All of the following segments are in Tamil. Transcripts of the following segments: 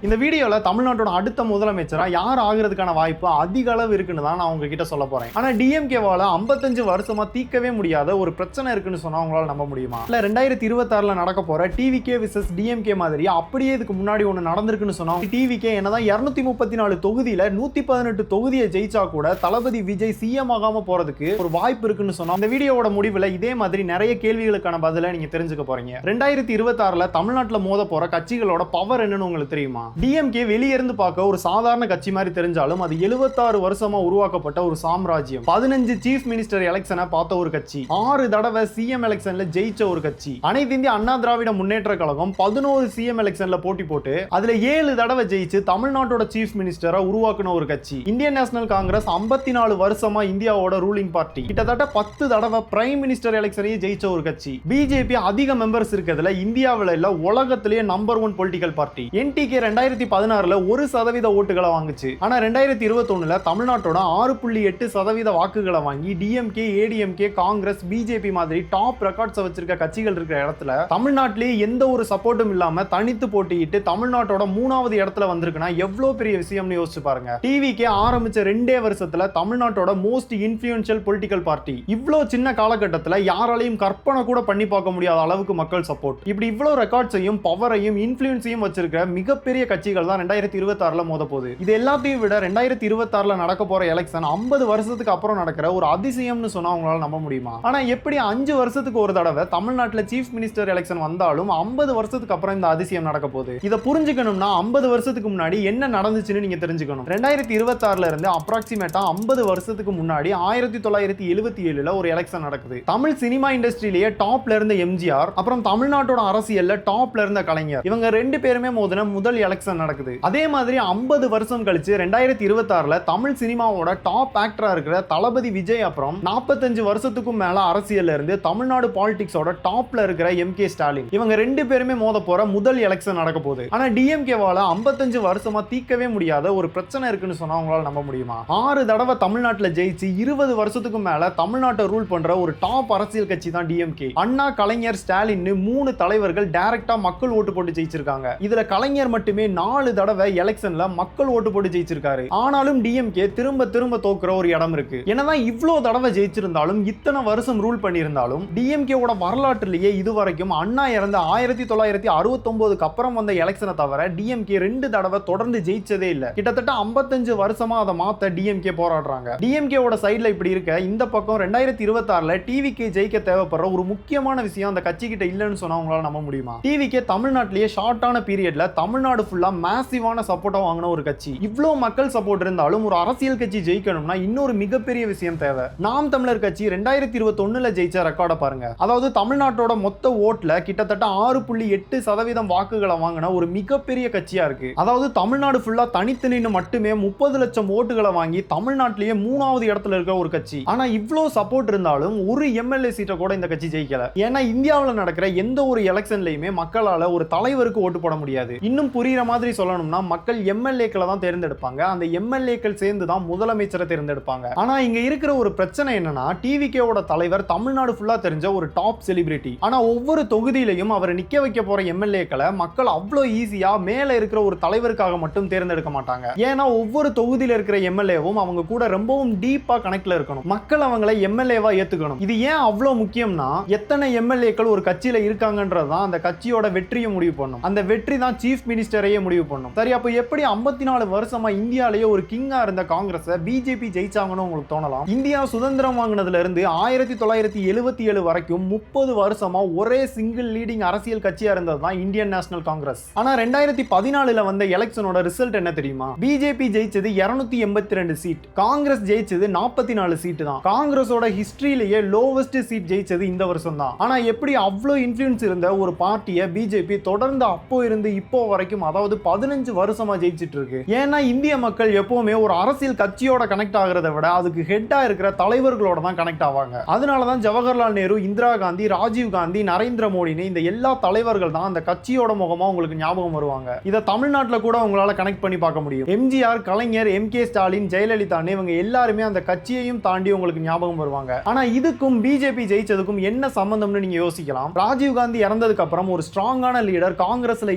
இந்த வீடியோல தமிழ்நாட்டோட அடுத்த முதலமைச்சரா யார் ஆகிறதுக்கான வாய்ப்பு அதிக அளவு இருக்குன்னு தான் நான் உங்ககிட்ட சொல்ல போறேன். ஆனா டிஎம்கேவால 55 வருஷமா தீர்க்கவே முடியாத ஒரு பிரச்சனை இருக்குன்னு சொன்னா உங்களால நம்ப முடியுமா? இல்ல 2026ல நடக்க போற டிவிகே விசஸ் டிஎம்கே மாதிரி அப்படியே இதுக்கு முன்னாடி ஒண்ணு நடந்திருக்குன்னு சொன்னா டிவிகே என்னதான் 234 தொகுதியில 118 தொகுதியை ஜெயிச்சா கூட தளபதி விஜய் சிஎம் ஆகாம போறதுக்கு ஒரு வாய்ப்பு இருக்குன்னு சொன்னா இந்த வீடியோவோட முடிவுல இதே மாதிரி நிறைய கேள்விகளுக்கான பதில நீங்க தெரிஞ்சுக்க போறீங்க. 2026ல தமிழ்நாட்டுல மோத போற கட்சிகளோட பவர் என்னன்னு உங்களுக்கு தெரியுமா? டிஎம்கே வெளியிருந்து பார்க்க ஒரு சாதாரண கட்சி மாதிரி தெரிஞ்சாலும் அது 76 வருஷமா உருவாக்கப்பட்ட ஒரு சாம்ராஜ்யம். 15 சீஃப் மினிஸ்டர் எலெக்ஷனை பார்த்த ஒரு கட்சி, 6 தடவை சிஎம் எலெக்ஷன்ல ஜெயிச்ச ஒரு கட்சி. அனைத்து இந்திய அண்ணா திராவிட முன்னேற்ற கழகம் 11 சிஎம் எலெக்ஷன்ல போட்டி போட்டு அதுல 7 தடவை ஜெயிச்சு தமிழ்நாட்டோட சீஃப் மினிஸ்டரா உருவாக்குன ஒரு கட்சி. இந்தியன் நேஷனல் காங்கிரஸ் 54 வருஷமா இந்தியாவோட ரூலிங் பார்ட்டி, கிட்டத்தட்ட 10 தடவை பிரைம் மினிஸ்டர் எலெக்ஷனையே ஜெயிச்ச ஒரு கட்சி. பிஜேபி அதிக மெம்பர்ஸ் இருக்கிறதுல இந்தியாவில் இல்ல உலகத்திலேயே நம்பர் 1 பொலிட்டிக்கல் பார்ட்டி. என்டிகே 2016ல 1% ஓட்டுகளை வாங்குச்சு. ஆனா 2021ல தமிழ்நாட்டோட 6.8% வாக்குகளை வாங்கி டிஎம்கே, ஏடிஎம்கே, காங்கிரஸ், பிஜேபி மாதிரி டாப் ரெக்கார்ட்ஸ் வச்சிருக்க கட்சிகள் இருக்கிற இடத்துல தமிழ்நாட்டிலேயே எந்த ஒரு சப்போர்ட்டும் இல்லாம தனித்து போட்டியிட்டு தமிழ்நாட்டோட 3வது இடத்துல வந்திருக்குன்னா எவ்வளவு பெரிய விஷயம்னு யோசிச்சு பாருங்க. டிவிகே ஆரம்பிச்ச 2 வருஷத்துல தமிழ்நாட்டோட மோஸ்ட் இன்ஃப்ளூயன்ஷியல் பொலிட்டிக்கல் பார்ட்டி. இவ்வளவு சின்ன காலகட்டத்துல யாராலையும் கற்பனை கூட பண்ணி பார்க்க முடியாத அளவுக்கு மக்கள் சப்போர்ட். இப்படி இவ்வளவு ரெக்கார்ட்ஸையும் பவரையும் இன்ஃப்ளூயன்ஸையும் வச்சிருக்க மிகப்பெரிய கட்சிகள் தான் 2026ல மோத போகுது. இது எல்லாத்தையும் விட 2026ல நடக்க போற எலெக்ஷன் 50 வருஷத்துக்கு அப்புறம் நடக்கிற ஒரு அதிசயம்னு சொன்னா உங்களால நம்ப முடியுமா? ஆனா எப்படி 5 வருஷத்துக்கு ஒரு தடவை தமிழ்நாட்டுல சீஃப் மினிஸ்டர் எலெக்ஷன் வந்தாலும் 50 வருஷத்துக்கு அப்புறம் இந்த அதிசயம் நடக்க போகுது. இதை புரிஞ்சுக்கணும்னா 50 வருஷத்துக்கு முன்னாடி என்ன நடந்துச்சுன்னு நீங்க தெரிஞ்சுக்கணும். 2026ல இருந்து அப்ராக்சிமேட்டா 50 வருஷத்துக்கு முன்னாடி 1977ல ஒரு எலெக்ஷன் நடக்குது. தமிழ் சினிமா இண்டஸ்ட்ரியிலேயே டாப்ல இருந்த எம்ஜிஆர், அப்புறம் தமிழ்நாட்டோட அரசியல்ல டாப்ல இருந்த கலைஞர், இவங்க 2 பேருமே மோதின முதல் எலெக்ஷன் நடக்குது. அதே மாதிரி 50 வருஷம் கழிச்சு 2026ல தமிழ் சினிமாவோட டாப் ஆக்டரா இருக்கிற தளபதி விஜய், அப்புறம் 45 வருஷத்துக்கும் மேல அரசியல்ல இருந்து தமிழ்நாடு பாலிடிக்ஸோட டாப்ல இருக்கிற எம்கே ஸ்டாலின், இவங்க 2 பேருமே மோத போற முதல் எலெக்ஷன் நடக்க போகுது. ஆனா டிஎம்கேவால 55 வருஷமா தீர்க்கவே முடியாத ஒரு பிரச்சனை இருக்குன்னு சொன்னா உங்களால நம்ப முடியுமா? 6 தடவை தமிழ்நாட்டுல ஜெயிச்சு 20 வருஷத்துக்கும் மேல தமிழ்நாட்டை ரூல் பண்ற ஒரு டாப் அரசியல் கட்சி தான் டிஎம்கே. அண்ணா, கலைஞர், ஸ்டாலின் 3 தலைவர்கள் டைரக்டா மக்கள் ஓட்டு போட்டு ஜெயிச்சிருக்காங்க. இதுல கலைஞர் மட்டுமே 4 தடவை எலெக்ஷன்ல மக்கள் ஓட்டு போட்டு ஜெயிச்சிருக்காரு. ஆனாலும் டிஎம்கே திரும்ப திரும்ப தோக்குற ஒரு இடம் இருக்கு. என்னதான் இவ்வளவு தடவை ஜெயிச்சிருந்தாலும், இத்தனை வருஷம் ரூல் பண்ணியிருந்தாலும், டிஎம்கேவோட வரலாற்றிலேயே இதுவரைக்கும் அண்ணா இறந்த 1969க்கு அப்புறம் வந்த எலெக்ஷனை தவிர டிஎம்கே 2 தடவை தொடர்ந்து ஜெயிச்சதே இல்ல. கிட்டத்தட்ட 55 வருஷமா அதை மாத்த டிஎம்கே போராடுறாங்க. டிஎம்கேவோட சைடுல இப்படி இருக்க, இந்த பக்கம் 2026ல டிவிகே ஜெயிக்க தேவைப்படுற ஒரு முக்கியமான விஷயம் அந்த கட்சி கிட்ட இல்லன்னு சொன்னா உங்களால நம்ப முடியுமா? டிவிகே தமிழ்நாட்டிலேயே ஷார்ட்டான பீரியட்ல தமிழ்நாடு ஃபுல்லா மேசிவான சப்போர்ட்டா வாங்கின ஒரு கட்சி. இவ்வளவு மக்கள் சப்போர்ட் இருந்தாலும் ஒரு அரசியல் கட்சி ஜெயிக்கணும்னா இன்னொரு மிகப்பெரிய விஷயம் தேவை. நாம் தமிழர் கட்சி 2021ல ஜெயிச்ச ரெக்கார்டை பாருங்க. அதாவது தமிழ்நாட்டோட மொத்த ஓட்ல கிட்டத்தட்ட 6.8% வாக்குகளை வாங்கின ஒரு மிகப்பெரிய கட்சியா இருக்கு. அதாவது தமிழ்நாடு ஃபுல்லா தனித்து நின்று மட்டுமே 30 லட்சம் ஓட்டுகளை வாங்கி தமிழ்நாட்டிலேயே 3வது இடத்துல இருக்க ஒரு கட்சி. ஆனா இவ்வளவு சப்போர்ட் இருந்தாலும் ஒரு எம்எல்ஏ சீட்டை கூட இந்த கட்சி ஜெயிக்கல. ஏன்னா இந்தியாவில் நடக்கிற எந்த ஒரு எலெக்ஷன்லயுமே மக்களால ஒரு தலைவருக்கு ஓட்டு போட முடியாது. இன்னும் புரியுற மாதிரி சொல்லணும்னா மக்கள் எம்எல்ஏக்களை தான் தேர்ந்தெடுப்பாங்க. அந்த எம்எல்ஏக்கள் சேர்ந்து தான் முதலமைச்சரை தேர்ந்தெடுப்பாங்க. ஆனா இங்க இருக்கிற ஒரு பிரச்சனை என்னன்னா, டிவிகேவோட தலைவர் தமிழ்நாடு ஃபுல்லா தெரிஞ்ச ஒரு டாப் செலிபிரிட்டி. ஆனா ஒவ்வொரு தொகுதியிலையும் அவர் நிக்க வைக்க போற எம்எல்ஏக்களை மக்கள் அவ்வளவு ஈஸியா மேல இருக்கிற ஒரு தலைவருக்காக மட்டும் தேர்ந்தெடுக்க மாட்டாங்க. ஏன்னா ஒவ்வொரு தொகுதியில இருக்கிற எம்எல்ஏவும் அவங்க கூட ரொம்பவும் டீப்பா கனெக்ட்ல இருக்கணும். மக்கள் அவங்களை எம்எல்ஏவா ஏத்துக்கணும். இது ஏன் அவ்வளவு முக்கியம்னா, எத்தனை எம்எல்ஏக்கள் ஒரு கட்சியில இருக்காங்கன்றதுதான் அந்த கட்சியோட வெற்றியை முடிவு பண்ணும். அந்த வெற்றி தான் சீஃப் மினிஸ்டரையே முடிவு பண்ணும். சரி, அப்ப எப்படி 54 வருஷமா இந்தியாலேயே ஒரு கிங்கா இருந்த காங்கிரஸ் பிஜேபி ஜெயிச்சாங்கன்னு உங்களுக்கு தோணலாம். இந்தியா சுதந்திரம் வாங்கினதுல இருந்து 1977 வரைக்கும் 30 வருஷமா ஒரே சிங்கிள் லீடிங் அரசியல் கட்சியா இருந்தது தான் இந்தியன் நேஷனல் காங்கிரஸ். ஆனா 2014ல வந்த எலெக்ஷனோட ரிசல்ட் என்ன தெரியுமா? பிஜேபி ஜெயிச்சது 282 சீட், காங்கிரஸ் ஜெயிச்சது 44 சீட் தான். காங்கிரஸோட ஹிஸ்டரியிலேயே லோவஸ்ட் சீட் ஜெயிச்சது இந்த வருஷம் தான். ஆனா எப்படி அவ்வளவு இன்ஃப்ளூயன்ஸ் இருந்த ஒரு பார்ட்டியை பிஜேபி தொடர்ந்து அப்போ இருந்து இப்போ வரைக்கும், அதாவது 15 வருஷமா ஜெயிச்சிட்டு இருக்கு? ஏன்னா இந்திய மக்கள் எப்பவுமே ஒரு அரசியல் கட்சியோட கனெக்ட் ஆகிறத விட அதுக்கு ஹெட்டா இருக்கிற தலைவர்களோட தான் கனெக்ட் ஆவாங்க. அதனாலதான் ஜவஹர்லால் நேரு, இந்திரா காந்தி, ராஜீவ் காந்தி, நரேந்திர மோடினு இந்த எல்லா தலைவர்கள் தான் அந்த கட்சியோட முகமா உங்களுக்கு ஞாபகம் வருவாங்க. இதை தமிழ்நாட்டில் கூட உங்களால கனெக்ட் பண்ணி பார்க்க முடியும். எம்ஜிஆர், கலைஞர், எம்கே ஸ்டாலின், ஜெயலலிதான்னு இவங்க எல்லாருமே அந்த கட்சியையும் தாண்டி உங்களுக்கு ஞாபகம் வருவாங்க. ஆனா இதுக்கும் பிஜேபி ஜெயிச்சதுக்கும் என்ன சம்பந்தம்னு நீங்க யோசிக்கலாம். ராஜீவ் காந்தி இறந்ததுக்கு அப்புறம் ஒரு ஸ்ட்ராங்கான லீடர் காங்கிரஸ்ல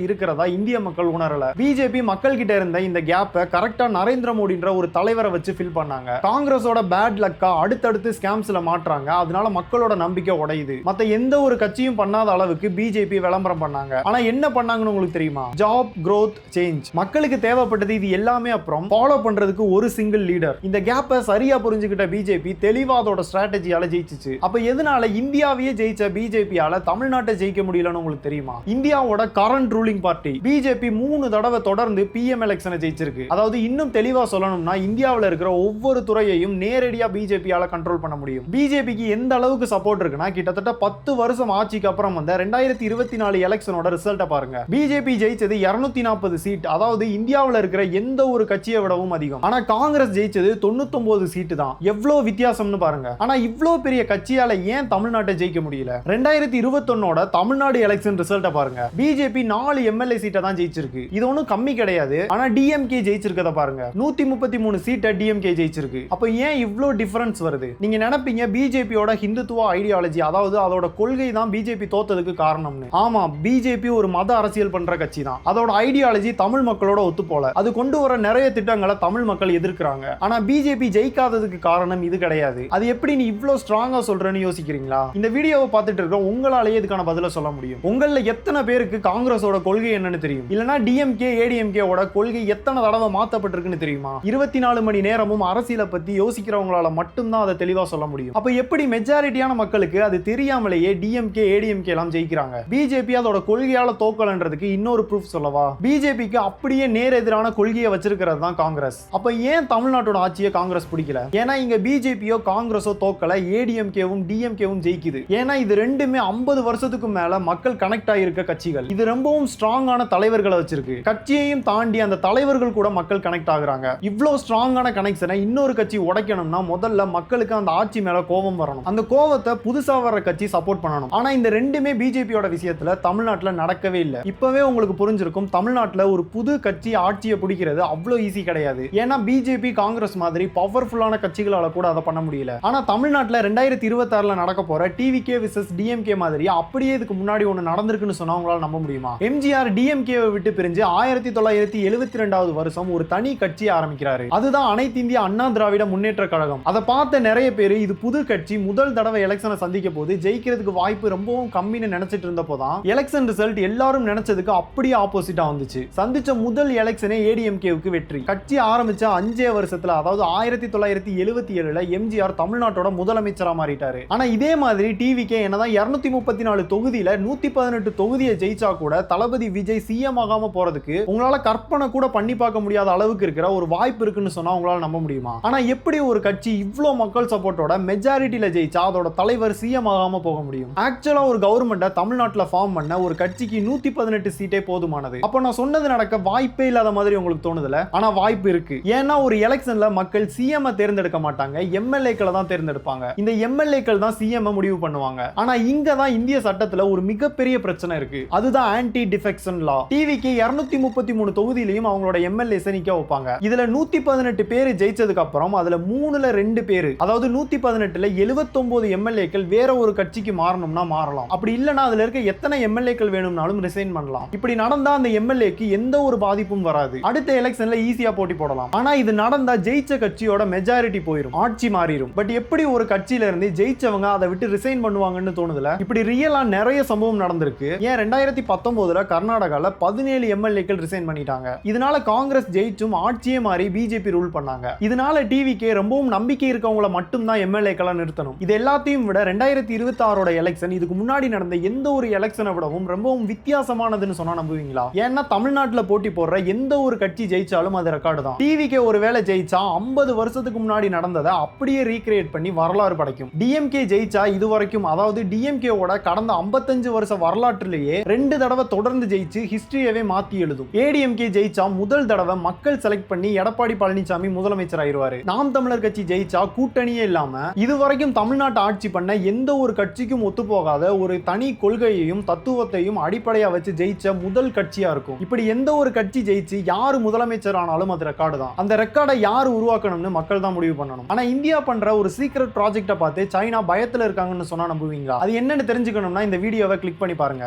இருக்கிறதா இந்திய மக்கள் உணரல. பிஜேபி மக்கள் கிட்ட இருந்த இந்த கேப்பை கரெக்டா நரேந்திர மோடின்ற ஒரு தலைவரை வச்சு ஃபில் பண்ணாங்க. காங்கிரஸோட பேட் லக்கா அடுத்தடுத்து ஸ்கேம்ஸ்ல மாற்றாங்க. அதனால மக்களோட நம்பிக்கை உடையுது. மத்த எந்த ஒரு கட்சியும் பண்ணாத அளவுக்கு பிஜேபி விளம்பரம் பண்ணாங்க. ஆனா என்ன பண்ணாங்கன்னு உங்களுக்கு தெரியுமா? Job, growth, change. மக்களுக்கு தேவைப்பட்டது இது எல்லாமே. அப்புறம் ஃபாலோ பண்றதுக்கு ஒரு சிங்கிள் லீடர். இந்த கேப்பை சரியா புரிஞ்சுக்கிட்ட பிஜேபி தெளிவா அதோட ஸ்ட்ராட்டஜியால ஜெயிச்சிச்சு. அப்ப எதனால இந்தியாவையே ஜெயிச்ச பிஜேபியால தமிழ்நாட்டை ஜெயிக்க முடியலன்னு உங்களுக்கு தெரியுமா? இந்தியாவோட கரண்ட் ரூலிங் பார்ட்டி பிஜேபி 3 தடவை தொடர்ந்து பிஎம் எலெக்ஷனை ஜெயிச்சிருக்கு. அதாவது இன்னும் தெளிவா சொல்லணும்னா இந்தியாவில் இருக்கிற ஒவ்வொரு துறையையும் நேரடியா பிஜேபியால கண்ட்ரோல் பண்ண முடியும். பிஜேபிக்கு எந்த அளவுக்கு சப்போர்ட் இருக்குன்னா கிட்டத்தட்ட 10 வருஷம் ஆட்சிக்கு அப்புறம் வந்த 2024 எலெக்ஷனோட ரிசல்ட்டை பாருங்க. பிஜேபி ஜெயிச்சது 240 சீட். அதாவது இந்தியாவில் இருக்கிற எந்த ஒரு கட்சியை விடவும் அதிகம். ஆனா காங்கிரஸ் ஜெயிச்சது 99 சீட்டு தான். எவ்வளவு வித்தியாசம்னு பாருங்க. ஆனா இவ்வளவு பெரிய கட்சியால ஏன் தமிழ்நாட்டை ஜெயிக்க முடியல? 2021 தமிழ்நாடு எலெக்ஷன் ரிசல்ட்டை பாருங்க. பிஜேபி 4 எம்எல்ஏ சீட்டை தான் ஜெயிச்சிருக்கு. இது ஒன்றும் கம்மி கிடையாது. ஆனா டிஎம்கே ஜெயிச்சிருக்கத பாருங்க. 133 சீட்டை டிஎம்கே ஜெயிச்சிருக்கு. அப்ப ஏன் இவ்ளோ டிஃபரன்ஸ் வருது? நீங்க நினைப்பீங்க பிஜேபியோட ஹிந்துத்துவ ஐடியாலஜி, அதாவது அதோட கொள்கை தான் பிஜேபி தோத்ததுக்கு காரணம்னு. ஆமா, பிஜேபி ஒரு மத அரசியல் பண்ற கட்சி தான். அதோட ஐடியாலஜி தமிழ் மக்களோட ஒத்து போல. அது கொண்டு வர நிறைய திட்டங்களை தமிழ் மக்கள் எதிர்க்கிறாங்க. ஆனா பிஜேபி ஜெயிக்காததுக்கு காரணம் இது கிடையாது. அது எப்படி நீ இவ்ளோ ஸ்ட்ராங்கா சொல்றேன்னு யோசிக்கிறீங்களா? இந்த வீடியோவை பார்த்துட்டு இருக்க உங்களாலேயே இதுக்கான பதில சொல்ல முடியும். உங்கள எத்தனை பேருக்கு காங்கிரஸோட கொள்கை என்னன்னு தெரியும்? இல்லனா டிஎம்கே ஏடிஎம்கே ஓட கொள்கை எத்தனை தடவை மாத்தப்பட்டிருக்குன்னு தெரியுமா? 24 மணி நேரமும் அரசியலை பத்தி யோசிக்கிறவங்களால மட்டும்தான் அதை தெளிவா சொல்ல முடியும். அப்ப எப்படி மெஜாரிட்டியான மக்களுக்கு அது தெரியாமலேயே டிஎம்கே ஏடிஎம்கே எல்லாம் ஜெயிக்கிறாங்க? பிஜேபி அதோட கொள்கையால தோக்கலன்றதுக்கு இன்னொரு ப்ரூஃப் சொல்லவா? பிஜேபிக்கு அப்படியே நேர் எதிரான கொள்கையை வச்சிருக்கிறது தான் காங்கிரஸ். அப்ப ஏன் தமிழ்நாட்டோட ஆட்சியை காங்கிரஸ் பிடிக்கல? ஏன்னா இங்க பிஜேபியோ காங்கிரஸோ தோக்கல, ஏடிஎம்கேவும் டிஎம்கேவும் ஜெயிக்குது. ஏன்னா இது ரெண்டுமே 50 வருஷத்துக்கு மேல மக்கள் கனெக்ட் ஆகியிருக்க கட்சிகள். இது ரொம்பவும் ஸ்ட்ராங்கான தலைவர்களை வச்சிருக்கு. கட்சியையும் தாண்டி அந்த தலைவர்கள் கூட மக்கள் கனெக்ட் ஆகுறாங்க. இவ்வளவு ஸ்ட்ராங்கான கனெக்ஷனை இன்னொரு கட்சி உடைக்கணும்னா முதல்ல மக்களுக்கு அந்த ஆட்சி மேல கோபம் வரணும். அந்த கோபத்தை புதுசா வர்ற கட்சி சப்போர்ட் பண்ணணும். ஆனா இந்த ரெண்டுமே பிஜேபியோட விஷயத்துல தமிழ்நாட்டுல நடக்கவே இல்லை. இப்பவே உங்களுக்கு புரிஞ்சிருக்கும், தமிழ்நாட்டுல ஒரு புது கட்சி ஆட்சியை பிடிக்கிறது அவ்வளவு ஈஸி கிடையாது. ஏன்னா பிஜேபி காங்கிரஸ் மாதிரி பவர்ஃபுல்லான கட்சிகளால கூட அதை பண்ண முடியல. ஆனா தமிழ்நாட்டுல 2026 நடக்க போற டிவிகே விசஸ் டிஎம்கே மாதிரி அப்படியே இதுக்கு முன்னாடி ஒண்ணு நடந்திருக்குன்னு சொன்னா உங்களால நம்ப முடியுமா? எம்ஜிஆர் டிஎம்கேவை விட்டு பிரிஞ்சு 1972 வருஷம் ஒரு தனி கட்சி ஆரம்பிக்கிறாரு. அதுதான் அனைத்து இந்திய அண்ணா திராவிட முன்னேற்ற கழகம். அதை பார்த்த நிறைய பேர் இது புது கட்சி முதல் தடவை எலெக்ஷனை சந்திக்க போது ஜெயிக்கிறதுக்கு வாய்ப்பு ரொம்பவும் கம்மின்னு நினைச்சிட்டு இருந்தப்போதான் எலெக்ஷன் ரிசல்ட் எல்லாரும் நினைச்சதுக்கு அப்படியே ஆப்போசிட்டா வந்துச்சு. சந்திச்ச முதல் எலெக்ஷனே ஏடிஎம்கேவுக்கு வெற்றி. கட்சி ஆரம்பிச்ச 5 வருஷத்துல, அதாவது 1977 எம்ஜிஆர் தமிழ்நாட்டோட முதலமைச்சரா மாறிட்டாரு. ஆனா இதே மாதிரி டிவிகே என்னதான் 234 தொகுதியில 118 தொகுதியை ஜெயிச்சா கூட தளபதி விஜய் சிஎம் ஆகாம போறதுக்கு உங்களால கற்பனை கூட பண்ணி பார்க்க முடியாத அளவுக்கு இருக்கிற ஒரு வாய்ப்பு இருக்குன்னு சொன்னா உங்களால நம்ப முடியுமா? ஆனா எப்படி ஒரு கட்சி இவ்ளோ மக்கள் சப்போர்ட்டோட மெஜாரிட்டியில ஜெயிச்சா அதோட தலைவர் சிஎம் ஆகாம போக முடியும்? ஆக்சுவலா ஒரு கவர்மெண்ட்டை தமிழ்நாட்டுல ஃபார்ம் பண்ண ஒரு கட்சிக்கு 118 சீட்டே போதுமானது. அப்ப நான் சொன்னது நடக்க வாய்ப்பே இல்லாத மாதிரி உங்களுக்கு தோணுதுல? ஆனா வாய்ப்பு இருக்கு. ஏன்னா ஒரு எலெக்ஷன்ல மக்கள் சிஎம் தேர்ந்தெடுக்க மாட்டாங்க, எம்எல்ஏக்களை தான் தேர்ந்தெடுப்பாங்க. இந்த எம்எல்ஏக்கள் தான் சிஎம் முடிவு பண்ணுவாங்க. ஆனா இங்க தான் இந்திய சட்டத்துல ஒரு மிகப்பெரிய பிரச்சனை இருக்கு. அதுதான் ஆன்டி டிஃபெக்ஷன் லா. டிவிக்கு 233 தொகுதியிலையும் அவங்களோட எம்எல்ஏஸ் நிக்க வைப்பாங்க. இதுல 118 பேர் ஜெயிச்சதுக்கு அப்புறம் அதுல 3ல 2 பேர், அதாவது 118ல 79 எம்எல்ஏக்கள் வேற ஒரு கட்சிக்கு மாறணும்னா மாறலாம். அப்படி இல்லனா அதுல இருக்க எத்தனை எம்எல்ஏக்கள் வேணும்னாலும் ரிசைன் பண்ணலாம். இப்படி நடந்தா அந்த எம்எல்ஏக்கு எந்த ஒரு பாதிப்பும் வராது. அடுத்த எலெக்ஷன்ல ஈஸியா போட்டி போடலாம். ஆனா இது நடந்தா ஜெயிச்ச கட்சியோட மெஜாரிட்டி போயிடும், ஆட்சி மாறிடும். பட் எப்படி ஒரு கட்சியில இருந்து ஜெயிச்சவங்க அதை விட்டு ரிசைன் பண்ணுவாங்கன்னு தோணுதுல? இப்படி ரியலா நிறைய சம்பவம் நடந்திருக்கு. ஏன் 2019 கர்நாடகால 17 எம்எல்ஏக்கள் ரிசைன் பண்ணிட்டாங்க. இதனால காங்கிரஸ் ஜெயிச்சும் ஆட்சியே மாறி பிஜேபி ரூல் பண்ணாங்க. இதனால டிவிகே ரொம்பவும் நம்பிக்கை இருக்கவங்கள மட்டும் தான் எம்எல்ஏக்களை நிறுத்தணும். இது எல்லாத்தையும் விட 2026 எலெக்ஷன் இதுக்கு முன்னாடி நடந்த எந்த ஒரு எலெக்ஷனை விடவும் ரொம்பவும் வித்தியாசமானதுன்னு சொன்னா நம்புவீங்களா? ஏன்னா தமிழ்நாட்டுல போட்டி போடுற எந்த ஒரு கட்சி ஜெயிச்சாலும் அது ரெக்கார்டு தான். டிவிகே ஒரு வேளை ஜெயிச்சா 50 வருஷத்துக்கு முன்னாடி நடந்ததை அப்படியே ரீக்ரியேட் பண்ணி வரலாறு படைக்கும். டிஎம்கே ஜெயிச்சா இது வரைக்கும், அதாவது டிஎம்கே ஓட கடந்த 55 வருஷ வரலாற்றிலேயே 2 தடவை தொடர்ந்து ஜெயிச்சு ஹிஸ்டரியவே மாத்தி எழுதும். ஏடிஎம்கே ஜெயிச்சா முதல் தடவை மக்கள் செலக்ட் பண்ணி எடப்பாடி பழனிசாமி முதலமைச்சர் ஆயிருவாரு. நாம் தமிழர் கட்சி ஜெயிச்சா கூட்டணியே இல்லாம இதுவரைக்கும் தமிழ்நாட்டை ஆட்சி பண்ண எந்த ஒரு கட்சிக்கும் ஒத்து போகாத ஒரு தனி கொள்கையையும் தத்துவத்தையும் அடிப்படையா வச்சு ஜெயிச்ச முதல் கட்சியா இருக்கும். இப்படி எந்த ஒரு கட்சி ஜெயிச்சு யாரு முதலமைச்சர் ஆனாலும் அது ரெக்கார்டு தான். அந்த ரெக்கார்டை யாரு உருவாக்கணும்னு மக்கள் தான் முடிவு பண்ணணும். ஆனா இந்தியா பண்ற ஒரு சீக்ரெட் ப்ராஜெக்ட்டை பார்த்து சைனா பயத்துல இருக்காங்கன்னு சொன்னா நம்புவீங்களா? அது என்னன்னு தெரிஞ்சுக்கணும்னா இந்த வீடியோவை கிளிக் பண்ணி பாருங்க.